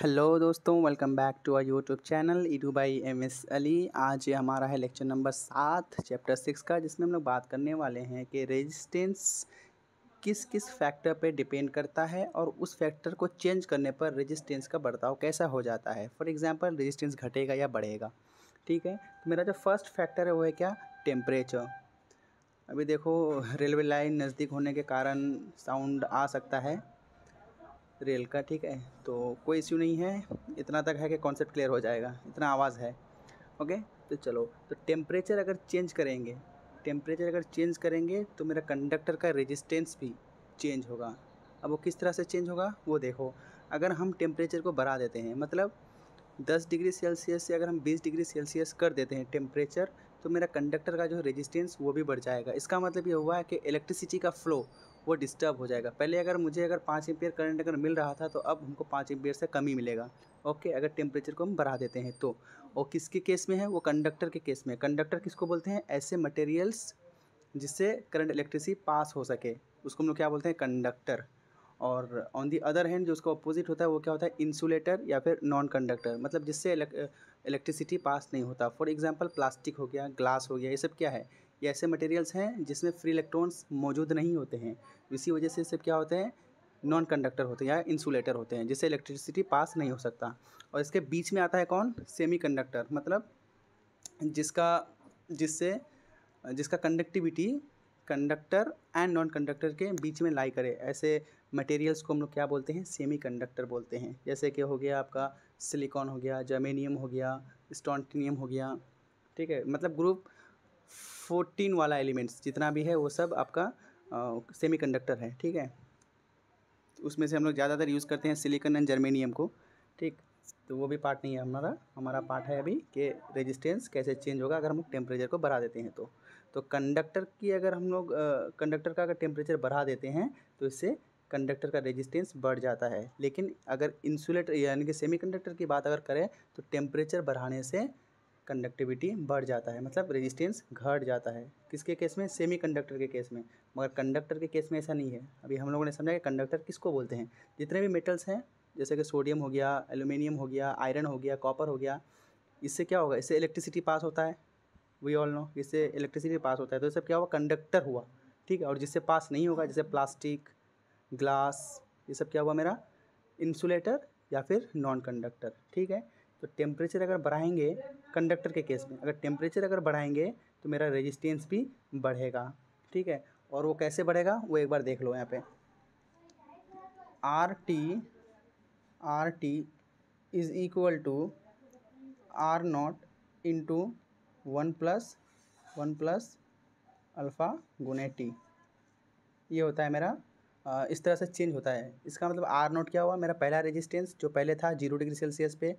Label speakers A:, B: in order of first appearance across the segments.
A: Hello दोस्तों, welcome back to our YouTube channel Edu by M S Ali. आज ये हमारा है लेक्चर नंबर 7 चैप्टर 6 का, जिसमें हम लोग बात करने वाले हैं कि रेजिस्टेंस किस किस फैक्टर पे डिपेंड करता है और उस फैक्टर को चेंज करने पर रेजिस्टेंस का बर्ताव कैसा हो जाता है। फॉर एग्जांपल, रेजिस्टेंस घटेगा या बढ़ेगा। ठीक है, तो मेरा जो फर्स्ट फैक्टर है वो है क्या? टेम्परेचर। अभी देखो, रेलवे लाइन नज़दीक होने के कारण साउंड आ सकता है रेल का। ठीक है, तो कोई इश्यू नहीं है, इतना तक है कि कॉन्सेप्ट क्लियर हो जाएगा, इतना आवाज़ है। ओके, तो चलो, तो टेम्परेचर अगर चेंज करेंगे तो मेरा कंडक्टर का रेजिस्टेंस भी चेंज होगा। अब वो किस तरह से चेंज होगा वो देखो। अगर हम टेम्परेचर को बढ़ा देते हैं, मतलब 10 डिग्री सेल्सियस से अगर हम 20 डिग्री सेल्सियस कर देते हैं टेम्परेचर, तो मेरा कंडक्टर का जो रेजिस्टेंस वो भी बढ़ जाएगा। इसका मतलब ये हुआ है कि इलेक्ट्रिसिटी का फ्लो वो डिस्टर्ब हो जाएगा। पहले अगर 5 एम्पियर करंट अगर मिल रहा था, तो अब हमको 5 एम्पियर से कम ही मिलेगा। ओके, अगर टेम्परेचर को हम बढ़ा देते हैं तो। और किसके केस में है? वो कंडक्टर के केस में। कंडक्टर किसको बोलते हैं? ऐसे मटेरियल्स जिससे करंट इलेक्ट्रिसिटी पास हो सके, उसको हम लोग क्या बोलते हैं? कंडक्टर। और ऑन दी अदर हैंड जो उसका अपोजिट होता है वो क्या होता है? इंसुलेटर या फिर नॉन कंडक्टर, मतलब जिससे इलेक्ट्रिसिटी पास नहीं होता। फॉर एग्जांपल, प्लास्टिक हो गया, ग्लास हो गया, ये सब क्या है? ये ऐसे मटेरियल्स हैं जिसमें फ्री इलेक्ट्रॉन्स मौजूद नहीं होते हैं। इसी वजह से सब क्या होते हैं? नॉन कंडक्टर होते हैं या इंसुलेटर होते हैं, जिससे इलेक्ट्रिसिटी पास नहीं हो सकता। और इसके बीच में आता है कौन? सेमी कंडक्टर, मतलब जिसका जिससे जिसका conductivity conductor and non conductor के बीच में लाई करे। ऐसे मटेरियल्स को हम लोग क्या बोलते हैं? सेमी कंडक्टर बोलते हैं। जैसे कि हो गया आपका सिलिकॉन, हो गया जर्मेनियम, हो गया स्टोंटिनियम, हो गया। ठीक है, मतलब ग्रुप 14 वाला एलिमेंट्स जितना भी है वो सब आपका सेमी कंडक्टर है। ठीक है, उसमें से हम लोग ज़्यादातर यूज़ करते हैं सिलिकॉन एंड जर्मेनियम को। ठीक, तो वो भी पार्ट नहीं है हमारा पार्ट है अभी कि रेजिस्टेंस कैसे चेंज होगा अगर हम लोग टेम्परेचर को बढ़ा देते हैं तो कंडक्टर की अगर हम लोग कंडक्टर का अगर टेम्परेचर बढ़ा देते हैं तो इससे कंडक्टर का रेजिस्टेंस बढ़ जाता है। लेकिन अगर इंसुलेटर यानी कि सेमीकंडक्टर की बात अगर करें तो टेम्परेचर बढ़ाने से कंडक्टिविटी बढ़ जाता है, मतलब रेजिस्टेंस घट जाता है। किसके केस में? सेमीकंडक्टर के केस में। मगर कंडक्टर के केस में ऐसा नहीं है। अभी हम लोगों ने समझा कि कंडक्टर किसको बोलते हैं। जितने भी मेटल्स हैं, जैसे कि सोडियम हो गया, एल्यूमिनियम हो गया, आयरन हो गया, कॉपर हो गया, इससे क्या होगा? इससे इलेक्ट्रिसिटी पास होता है। वी ऑल नो, इससे इलेक्ट्रिसिटी पास होता है, तो ये सब क्या हुआ? कंडक्टर हुआ। ठीक है, और जिससे पास नहीं होगा, जैसे प्लास्टिक, ग्लास, ये सब क्या हुआ मेरा? इंसुलेटर या फिर नॉन कंडक्टर। ठीक है, तो टेम्परेचर अगर बढ़ाएंगे कंडक्टर के केस में, अगर टेम्परेचर अगर बढ़ाएंगे तो मेरा रेजिस्टेंस भी बढ़ेगा। ठीक है, और वो कैसे बढ़ेगा वो एक बार देख लो यहाँ पे। R T is equal to R nought into one plus alpha गुने टी। ये होता है मेरा इस तरह से चेंज होता है। इसका मतलब आर नॉट क्या हुआ? मेरा पहला रेजिस्टेंस जो पहले था 0 डिग्री सेल्सियस पे,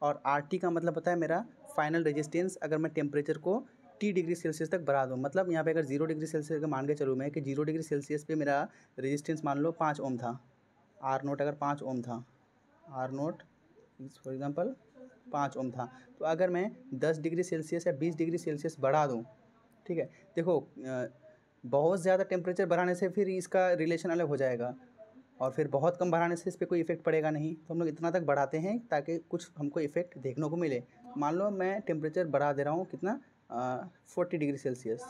A: और आर टी का मतलब होता है मेरा फाइनल रेजिस्टेंस अगर मैं टेम्परेचर को टी डिग्री सेल्सियस तक बढ़ा दूँ। मतलब यहाँ पे अगर 0 डिग्री सेल्सियस का मान के चलूँ मैं कि 0 डिग्री सेल्सियस पे मेरा रेजिस्टेंस मान लो 5 ओम था। आर नोट अगर 5 ओम था, आर नोट फॉर एग्जांपल 5 ओम था, तो अगर मैं 10 डिग्री सेल्सियस या 20 डिग्री सेल्सियस बढ़ा दूँ, ठीक है, देखो बहुत ज़्यादा टेम्परेचर बढ़ाने से फिर इसका रिलेशन अलग हो जाएगा, और फिर बहुत कम बढ़ाने से इस पर कोई इफेक्ट पड़ेगा नहीं। तो हम लोग इतना तक बढ़ाते हैं ताकि कुछ हमको इफेक्ट देखने को मिले। मान लो मैं टेम्परेचर बढ़ा दे रहा हूँ कितना, 40 डिग्री सेल्सियस।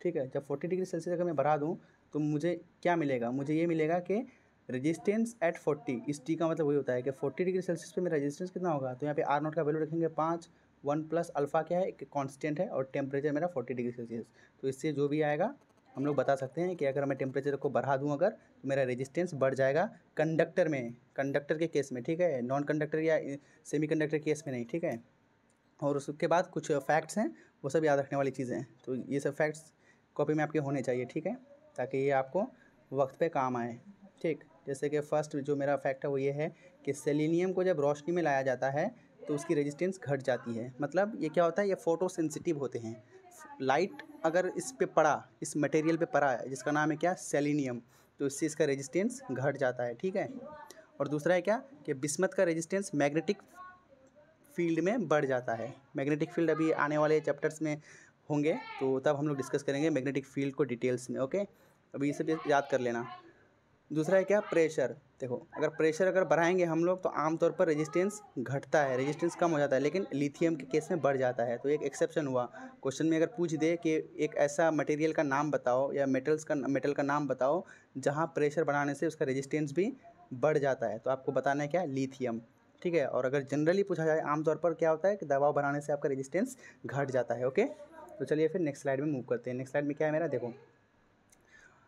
A: ठीक है, जब 40 डिग्री सेल्सियस अगर मैं बढ़ा दूँ तो मुझे क्या मिलेगा? मुझे ये मिलेगा कि रेजिस्टेंस एट 40, इस टी का मतलब वही होता है कि 40 डिग्री सेल्सियस पे मेरा रेजिस्टेंस कितना होगा। तो यहाँ पे आर नॉट का वैल्यू रखेंगे 5, 1 प्लस अल्फ़ा क्या है? एक कांस्टेंट है, और टेम्परेचर मेरा 40 डिग्री सेल्सियस। तो इससे जो भी आएगा हम लोग बता सकते हैं कि अगर मैं टेम्परेचर को बढ़ा दूँ अगर, तो मेरा रेजिस्टेंस बढ़ जाएगा कंडक्टर में, कंडक्टर के केस में। ठीक है, नॉन कंडक्टर या सेमी कंडक्टर केस में नहीं। ठीक है, और उसके बाद कुछ फैक्ट्स हैं, वो सब याद रखने वाली चीज़ें हैं। तो ये सब फैक्ट्स कॉपी में आपके होने चाहिए। ठीक है, ताकि ये आपको वक्त पे काम आए। ठीक, जैसे कि फर्स्ट जो मेरा फैक्ट है वो ये है कि सेलेनियम को जब रोशनी में लाया जाता है तो उसकी रेजिस्टेंस घट जाती है। मतलब ये क्या होता है? ये फ़ोटो सेंसिटिव होते हैं। लाइट अगर इस पे पड़ा, इस मटेरियल पे पड़ा है जिसका नाम है क्या? सेलेनियम, तो इससे इसका रेजिस्टेंस घट जाता है। ठीक है, और दूसरा है क्या कि बिस्मथ का रेजिस्टेंस मैग्नेटिक फील्ड में बढ़ जाता है। मैग्नेटिक फील्ड अभी आने वाले चैप्टर्स में होंगे, तो तब हम लोग डिस्कस करेंगे मैग्नेटिक फील्ड को डिटेल्स में। ओके, अभी ये सब याद कर लेना। दूसरा है क्या, प्रेशर। देखो अगर प्रेशर अगर बढ़ाएंगे हम लोग तो आमतौर पर रेजिस्टेंस घटता है, रेजिस्टेंस कम हो जाता है, लेकिन लिथियम के केस में बढ़ जाता है। तो एक एक्सेप्शन हुआ। क्वेश्चन में अगर पूछ दे कि एक ऐसा मटेरियल का नाम बताओ या मेटल का नाम बताओ जहाँ प्रेशर बढ़ाने से उसका रेजिस्टेंस भी बढ़ जाता है, तो आपको बताना है क्या, लिथियम। ठीक है। और अगर जनरली पूछा जाए आमतौर पर क्या होता है कि दबाव बढ़ाने से आपका रेजिस्टेंस घट जाता है। ओके, तो चलिए फिर नेक्स्ट स्लाइड में मूव करते हैं। नेक्स्ट स्लाइड में क्या है मेरा, देखो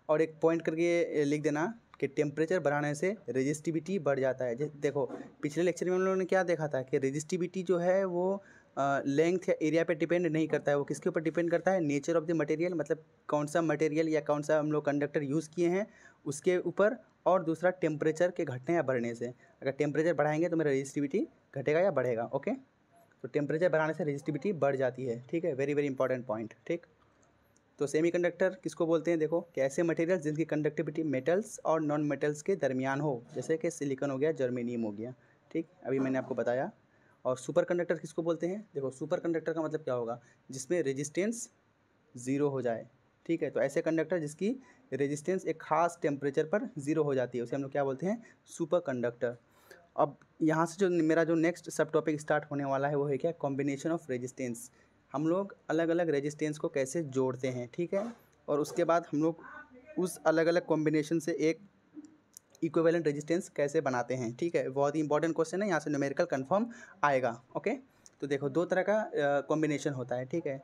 A: और एक पॉइंट करके लिख देना कि टेम्परेचर बढ़ाने से रेजिस्टिविटी बढ़ जाता है। देखो पिछले लेक्चर में हम लोगों ने क्या देखा था कि रेजिस्टिविटी जो है वो लेंथ या एरिया पे डिपेंड नहीं करता है, वो किसके ऊपर डिपेंड करता है, नेचर ऑफ द मटेरियल, मतलब कौन सा मटेरियल या कौन सा हम लोग कंडक्टर यूज़ किए हैं उसके ऊपर, और दूसरा टेम्परेचर के घटने या बढ़ने से। अगर टेम्परेचर बढ़ाएंगे तो मेरा रेजिस्टिविटी घटेगा या बढ़ेगा। ओके, तो टेम्परेचर बढ़ाने से रेजिस्टिविटी बढ़ जाती है। ठीक है, वेरी वेरी इंपॉर्टेंट पॉइंट। ठीक, तो सेमीकंडक्टर किसको बोलते हैं, देखो कि ऐसे मटेरियल जिनकी कंडक्टिविटी मेटल्स और नॉन मेटल्स के दरमियान हो, जैसे कि सिलिकॉन हो गया, जर्मेनियम हो गया। ठीक, अभी मैंने आपको बताया। और सुपर कंडक्टर किसको बोलते हैं, देखो सुपर कंडक्टर का मतलब क्या होगा, जिसमें रेजिस्टेंस ज़ीरो हो जाए। ठीक है, तो ऐसे कंडक्टर जिसकी रेजिस्टेंस एक खास टेम्परेचर पर ज़ीरो हो जाती है उसे हम लोग क्या बोलते हैं, सुपर कंडक्टर। अब यहाँ से जो मेरा जो नेक्स्ट सब टॉपिक स्टार्ट होने वाला है वो है क्या, कॉम्बिनेशन ऑफ रेजिस्टेंस। हम लोग अलग अलग रेजिस्टेंस को कैसे जोड़ते हैं। ठीक है, और उसके बाद हम लोग उस अलग अलग कॉम्बिनेशन से एक इक्विवेलेंट रेजिस्टेंस कैसे बनाते हैं। ठीक है, बहुत ही इंपॉर्टेंट क्वेश्चन है, यहाँ से न्यूमेरिकल कंफर्म आएगा। ओके, तो देखो दो तरह का कॉम्बिनेशन होता है। ठीक है,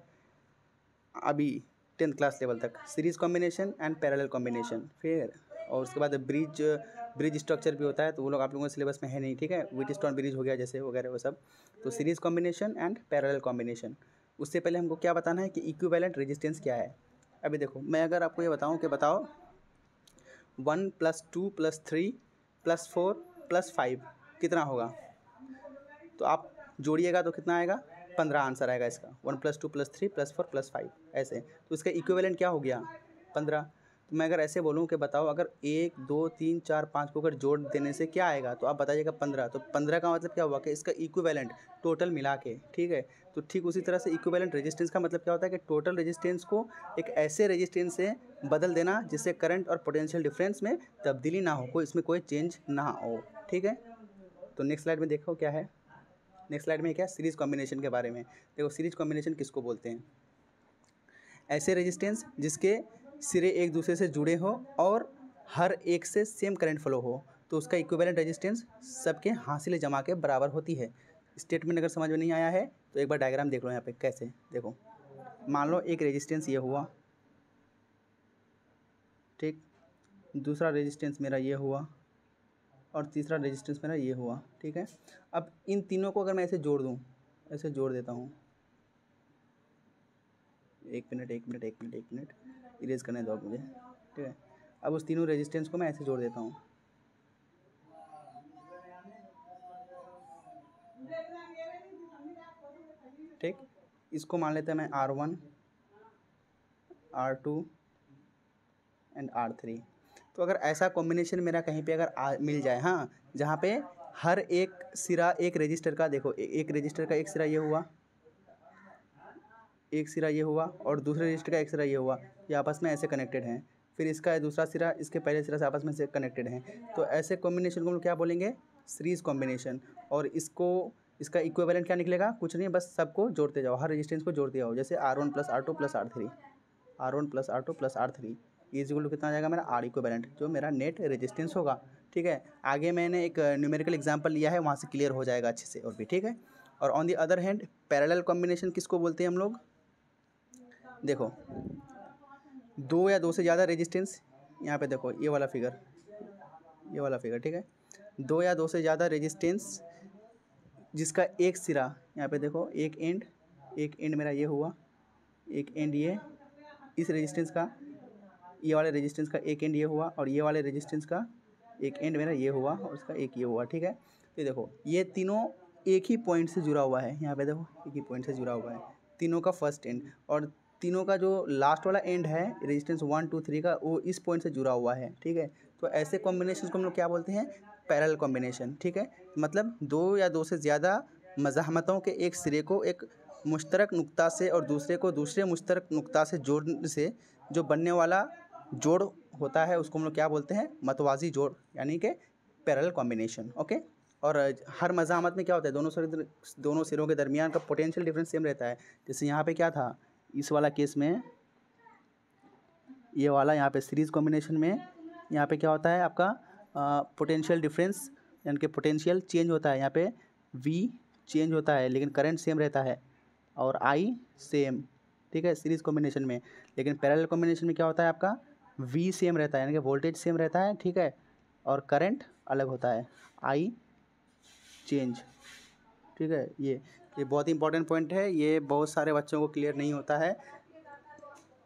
A: अभी 10th क्लास लेवल तक series combination and parallel combination, फिर और उसके बाद ब्रिज स्ट्रक्चर भी होता है, तो वो लोग आप लोगों के सिलेबस में है नहीं। ठीक है, व्हीटस्टोन ब्रिज हो गया जैसे वगैरह वो सब। तो series combination and parallel combination. उससे पहले हमको क्या बताना है कि इक्विवेलेंट रेजिस्टेंस क्या है। अभी देखो मैं अगर आपको ये बताऊँ कि बताओ 1 + 2 + 3 + 4 + 5 कितना होगा, तो आप जोड़िएगा तो कितना आएगा, 15 आंसर आएगा इसका। 1 + 2 + 3 + 4 + 5 ऐसे, तो इसका इक्विवेलेंट क्या हो गया, 15। तो मैं अगर ऐसे बोलूँ कि बताओ अगर 1 2 3 4 5 को अगर जोड़ देने से क्या आएगा, तो आप बताइएगा 15। तो 15 का मतलब क्या हुआ कि इसका इक्विवेलेंट टोटल मिला के। ठीक है, तो ठीक उसी तरह से इक्विवेलेंट रेजिस्टेंस का मतलब क्या होता है कि टोटल रेजिस्टेंस को एक ऐसे रेजिस्टेंस से बदल देना जिससे करंट और पोटेंशियल डिफरेंस में तब्दीली ना हो, कोई इसमें कोई चेंज ना हो। ठीक है, तो नेक्स्ट स्लाइड में देखो क्या है। नेक्स्ट स्लाइड में क्या, सीरीज़ कॉम्बिनेशन के बारे में। देखो सीरीज़ कॉम्बिनेशन किसको बोलते हैं, ऐसे रेजिस्टेंस जिसके सिरे एक दूसरे से जुड़े हो और हर एक से सेम करंट फ्लो हो, तो उसका इक्विवेलेंट रेजिस्टेंस सबके हासिल जमा के बराबर होती है। स्टेटमेंट अगर समझ में नहीं आया है तो एक बार डायग्राम देख लो यहाँ पे कैसे। देखो मान लो एक रेजिस्टेंस ये हुआ, ठीक, दूसरा रेजिस्टेंस मेरा ये हुआ और तीसरा रेजिस्टेंस मेरा ये हुआ। ठीक है, अब इन तीनों को अगर मैं ऐसे जोड़ दूँ, ऐसे जोड़ देता हूँ, एक मिनट इरेज करने दो मुझे। ठीक है, अब उस तीनों रेजिस्टेंस को मैं ऐसे जोड़ देता हूँ। ठीक, इसको मान लेते हैं मैं R1 R2 एंड R3। तो अगर ऐसा कॉम्बिनेशन मेरा कहीं पे अगर मिल जाए, हाँ, जहाँ पे हर एक सिरा एक रजिस्टर का, देखो एक रजिस्टर का एक सिरा ये हुआ, एक सिरा ये हुआ और दूसरे रजिस्टर का एक सिरा ये हुआ, ये आपस में ऐसे कनेक्टेड हैं। फिर इसका दूसरा सिरा इसके पहले सिरा से आपस में से कनेक्टेड हैं। तो ऐसे कॉम्बिनेशन को हम लोग क्या बोलेंगे, सीरीज़ कॉम्बिनेशन। और इसका इक्विवेलेंट क्या निकलेगा, कुछ नहीं, बस सबको जोड़ते जाओ, हर रेजिस्टेंस को जोड़ते जाओ। जैसे R1 + R2 + R3, R1 + R2 + R3 equal to कितना आ जाएगा मेरा, R इक्विवेलेंट, जो मेरा नेट रेजिस्टेंस होगा। ठीक है, आगे मैंने एक न्यूमेरिकल एग्जांपल लिया है, वहाँ से क्लियर हो जाएगा अच्छे से और भी। ठीक है, और on the other hand parallel combination किसको बोलते हैं हम लोग, देखो दो या दो से ज़्यादा रेजिस्टेंस, यहाँ पे देखो ये वाला फिगर, ठीक है, दो या दो से ज़्यादा रेजिस्टेंस जिसका एक सिरा, यहाँ पे देखो एक एंड मेरा ये हुआ, एक एंड ये, इस रेजिस्टेंस का, ये वाले रेजिस्टेंस का एक एंड ये हुआ और ये वाले रेजिस्टेंस का एक एंड मेरा ये हुआ और उसका एक ये हुआ। ठीक है, तो देखो ये तीनों एक ही पॉइंट से जुड़ा हुआ है, यहाँ पे देखो एक ही पॉइंट से जुड़ा हुआ है तीनों का फर्स्ट एंड, और तीनों का जो लास्ट वाला एंड है रेजिस्टेंस 1 2 3 का, वो इस पॉइंट से जुड़ा हुआ है। ठीक है, तो ऐसे कॉम्बिनेशन को हम लोग क्या बोलते हैं, पैरेलल कॉम्बिनेशन। ठीक है, मतलब दो या दो से ज़्यादा मज़ाहमतों के एक सिरे को एक मुश्तरक नुक्ता से और दूसरे को दूसरे मुश्तरक नुक्ता से जोड़ने से जो बनने वाला जोड़ होता है उसको हम लोग क्या बोलते हैं, मतवाजी जोड़, यानी कि पैरेलल कॉम्बिनेशन। ओके। और हर मज़ामत में क्या होता है, दोनों सिरों के दरमियान का पोटेंशियल डिफरेंस सेम रहता है। जैसे यहाँ पे क्या था, इस वाला केस में ये वाला यहाँ पे सीरीज़ कॉम्बिनेशन में यहाँ पे क्या होता है आपका पोटेंशियल डिफरेंस, यानी कि पोटेंशियल चेंज होता है। यहाँ पे V चेंज होता है लेकिन करंट सेम रहता है, और I सेम, ठीक है, सीरीज़ कॉम्बिनेशन में। लेकिन पैरेलल कॉम्बिनेशन में क्या होता है आपका, V सेम रहता है, यानी कि वोल्टेज सेम रहता है, ठीक है, और करंट अलग होता है, I चेंज, ठीक है। ये बहुत ही इंपॉर्टेंट पॉइंट है, ये बहुत सारे बच्चों को क्लियर नहीं होता है,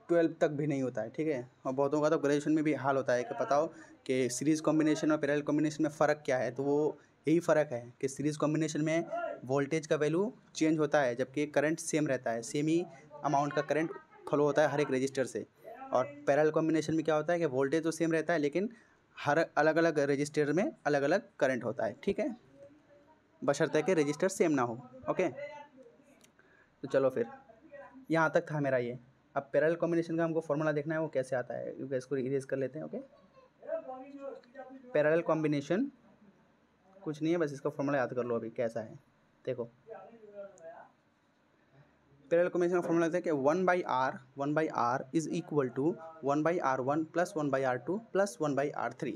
A: 12 तक भी नहीं होता है, ठीक है। और बहुतों का तो ग्रेजुएशन में भी हाल होता है कि बताओ कि सीरीज़ कॉम्बिनेशन और पैरेलल कॉम्बिनेशन में फ़र्क क्या है। तो वो यही फ़र्क है कि सीरीज़ कॉम्बिनेशन में वोल्टेज का वैल्यू चेंज होता है, जबकि करंट सेम रहता है, सेम ही अमाउंट का करंट फ्लो होता है हर एक रजिस्टर से। और पैरेलल कॉम्बिनेशन में क्या होता है कि वोल्टेज तो सेम रहता है लेकिन हर अलग अलग रजिस्टर में अलग अलग करंट होता है, ठीक है, बशर्ते कि रजिस्टर सेम ना हो। ओके, तो चलो फिर यहाँ तक था मेरा ये। अब पैरेलल कॉम्बिनेशन का हमको फॉर्मूला देखना है, वो कैसे आता है, क्योंकि इसको इरेज कर लेते हैं। ओके, पैरेलल कॉम्बिनेशन कुछ नहीं है, बस इसका फॉर्मूला याद कर लो अभी कैसा है। देखो, पैरेलल कॉम्बिनेशन का फॉर्मूला देखते हैं कि 1/r is equal to 1/r1 plus 1/r2 plus 1/r3।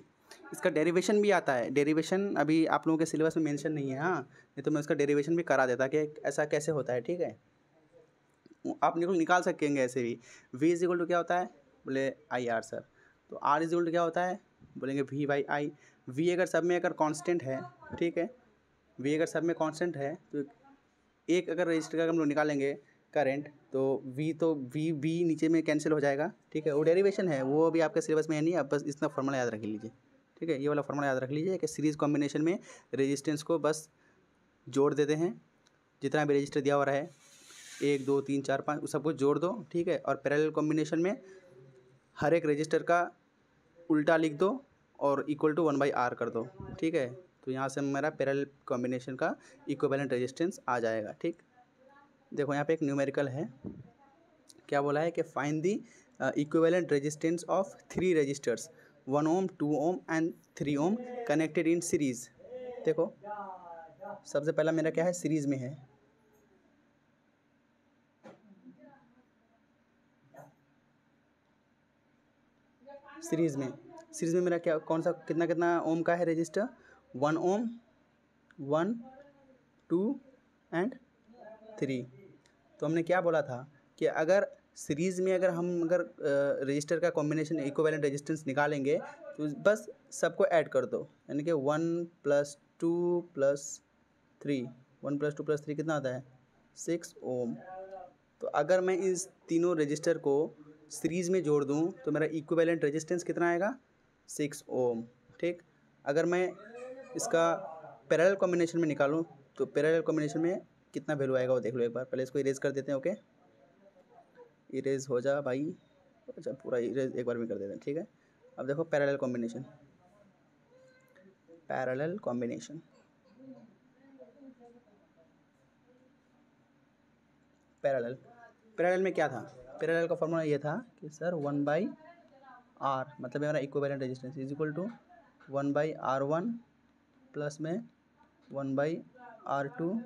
A: इसका डेरिवेशन भी आता है। डेरिवेशन अभी आप लोगों के सिलेबस में मेंशन नहीं है, हाँ, नहीं तो मैं उसका डेरिवेशन भी करा देता कि ऐसा कैसे होता है, ठीक है। आप निकाल सकेंगे ऐसे भी। V इज इक्वल टू क्या होता है, बोले IR सर, तो R इज इक्वल टू क्या होता है, बोलेंगे V/I। V अगर सब में अगर कांस्टेंट है, ठीक है, V अगर सब में कांस्टेंट है तो एक अगर रजिस्टर का हम लोग निकालेंगे करंट, तो V नीचे में कैंसिल हो जाएगा, ठीक है। वो डेरिवेशन है, वो भी आपके सिलेबस में है नहीं, आप बस इतना फॉर्मूला याद रख लीजिए, ठीक है। ये वाला फॉर्मूला याद रख लीजिए कि सीरीज़ कॉम्बिनेशन में रेजिस्टेंस को बस जोड़ देते हैं, जितना भी रजिस्टर दिया हुआ रहा है 1 2 3 4 5 उस सबको जोड़ दो, ठीक है। और पैरेलल कॉम्बिनेशन में हर एक रजिस्टर का उल्टा लिख दो और इक्वल टू 1/r कर दो, ठीक है। तो यहाँ से मेरा पैरेलल कॉम्बिनेशन का इक्विवेलेंट रेजिस्टेंस आ जाएगा, ठीक। देखो यहाँ पे एक न्यूमेरिकल है, क्या बोला है कि find the equivalent resistance of 3 resistors 1 ohm 2 ohm and 3 ohm connected in series. देखो सबसे पहला मेरा क्या है, सीरीज़ में है, सीरीज़ में मेरा क्या कौन सा कितना कितना ओम का है रजिस्टर, 1 ओम 1 2 एंड 3। तो हमने क्या बोला था कि अगर सीरीज़ में अगर रजिस्टर का कॉम्बिनेशन इक्विवेलेंट रेजिस्टेंस निकालेंगे तो बस सबको ऐड कर दो, यानी कि 1 + 2 + 3, 1 + 2 + 3 कितना आता है, 6 ओम। तो अगर मैं इस तीनों रजिस्टर को सीरीज़ में जोड़ दूं तो मेरा इक्विवेलेंट रेजिस्टेंस कितना आएगा, 6 ओम, ठीक। अगर मैं इसका पैरेलल कॉम्बिनेशन में निकालूं तो पैरेलल कॉम्बिनेशन में कितना वैल्यू आएगा वो देख लो एक बार। पहले इसको इरेज कर देते हैं। ओके, इरेज हो जा भाई, अच्छा पूरा इरेज एक बार में कर देते हैं, ठीक है। अब देखो पैरेलल कॉम्बिनेशन, पैरेलल में क्या था, पैरेलल का फॉर्मूला ये था कि सर 1/r मतलब मेरा equivalent resistance is equal to 1/r1 plus में 1/r2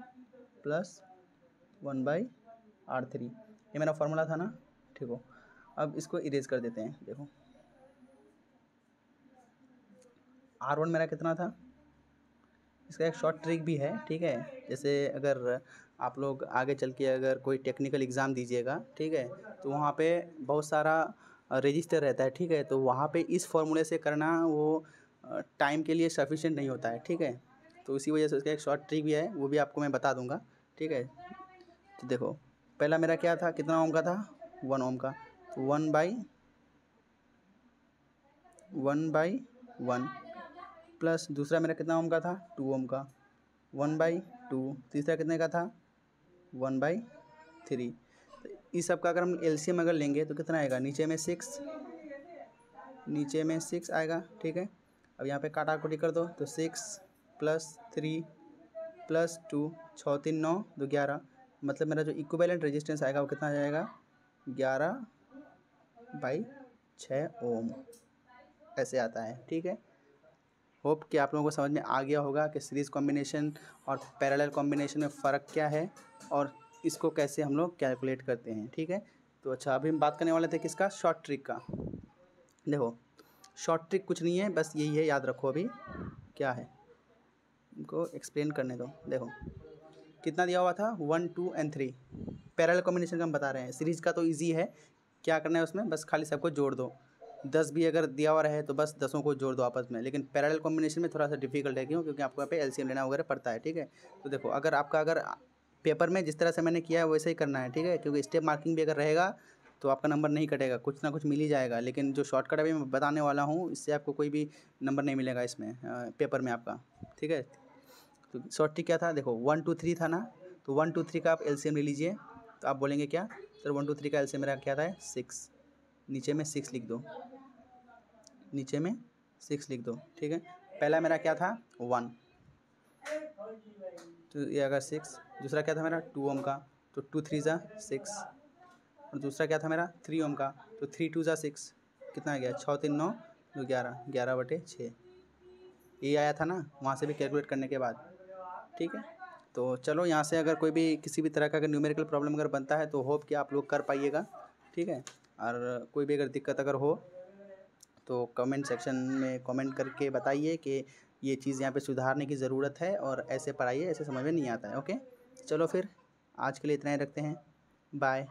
A: प्लस 1/r3। ये मेरा फार्मूला था ना, ठीक हो। अब इसको इरेज कर देते हैं। देखो R1 मेरा कितना था, इसका एक शॉर्ट ट्रिक भी है, ठीक है। जैसे अगर आप लोग आगे चल के अगर कोई टेक्निकल एग्ज़ाम दीजिएगा, ठीक है, तो वहाँ पे बहुत सारा रजिस्टर रहता है, ठीक है। तो वहाँ पे इस फॉर्मूले से करना वो टाइम के लिए सफिशिएंट नहीं होता है, ठीक है। तो इसी वजह से उसका एक शॉर्ट ट्रिक भी है, वो भी आपको मैं बता दूंगा, ठीक है। तो देखो पहला मेरा क्या था, कितना ओम का था, 1 ओम का, तो 1/1 प्लस दूसरा मेरा कितना ओम का था, 2 ओम का, 1/2, तीसरा कितने का था, 1/3। तो इस सब का अगर हम एलसीएम अगर लेंगे तो कितना आएगा, नीचे में 6 आएगा, ठीक है। अब यहाँ पे काटाकुटी कर दो तो 6 + 3 + 2 6 3 9 2 11, मतलब मेरा जो इक्विवेलेंट रेजिस्टेंस आएगा वो कितना आ जाएगा, 11/6 ओम, ऐसे आता है। ठीक है, होप कि आप लोगों को समझ में आ गया होगा कि सीरीज़ कॉम्बिनेशन और पैरेलल कॉम्बिनेशन में फ़र्क क्या है और इसको कैसे हम लोग कैलकुलेट करते हैं। ठीक है, तो अच्छा अभी हम बात करने वाले थे किसका, शॉर्ट ट्रिक का। देखो शॉर्ट ट्रिक कुछ नहीं है, बस यही है, याद रखो। अभी क्या है इनको एक्सप्लेन करने दो। देखो कितना दिया हुआ था, 1 2 एंड 3। पैरेलल कॉम्बिनेशन का हम बता रहे हैं, सीरीज़ का तो ईजी है, क्या करना है उसमें, बस खाली सबको जोड़ दो। 10 भी अगर दिया हुआ रहे तो बस 10 को जोड़ दो आपस में। लेकिन पैरेलल कॉम्बिनेशन में थोड़ा सा डिफिकल्ट है, क्यों, क्योंकि आपको यहाँ पे एलसीएम लेना वगैरह पड़ता है। ठीक है, तो देखो अगर पेपर में जिस तरह से मैंने किया है वैसे ही करना है। ठीक है, क्योंकि स्टेप मार्किंग भी अगर रहेगा तो आपका नंबर नहीं कटेगा, कुछ ना कुछ मिल ही जाएगा। लेकिन जो शॉर्टकट अभी मैं बताने वाला हूँ इससे आपको कोई भी नंबर नहीं मिलेगा इसमें पेपर में आपका। ठीक है, तो शॉर्ट ट्रिक क्या था, देखो 1 2 3 था ना, तो 1 2 3 का आप एलसीएम ले लीजिए। तो आप बोलेंगे क्या सर, 1 2 3 का एलसीएम मेरा क्या था, 6। नीचे में 6 लिख दो, नीचे में 6 लिख दो। ठीक है, पहला मेरा क्या था 1, तो ये अगर 6, दूसरा क्या था मेरा 2 ओम का, तो 2 3 ज़ा 6, और दूसरा क्या था मेरा 3 ओम का, तो 3 2 ज़ा 6, कितना आ गया 6 3 9 2 11, 11/6 ये आया था ना, वहाँ से भी कैलकुलेट करने के बाद। ठीक है, तो चलो यहाँ से अगर कोई भी किसी भी तरह का अगर न्यूमेरिकल प्रॉब्लम अगर बनता है तो होप कि आप लोग कर पाइएगा। ठीक है, और कोई भी अगर दिक्कत अगर हो तो कमेंट सेक्शन में कमेंट करके बताइए कि ये चीज़ यहाँ पे सुधारने की ज़रूरत है, और ऐसे पढ़ाइए, ऐसे समझ में नहीं आता है। ओके, चलो फिर आज के लिए इतना ही रखते हैं, बाय।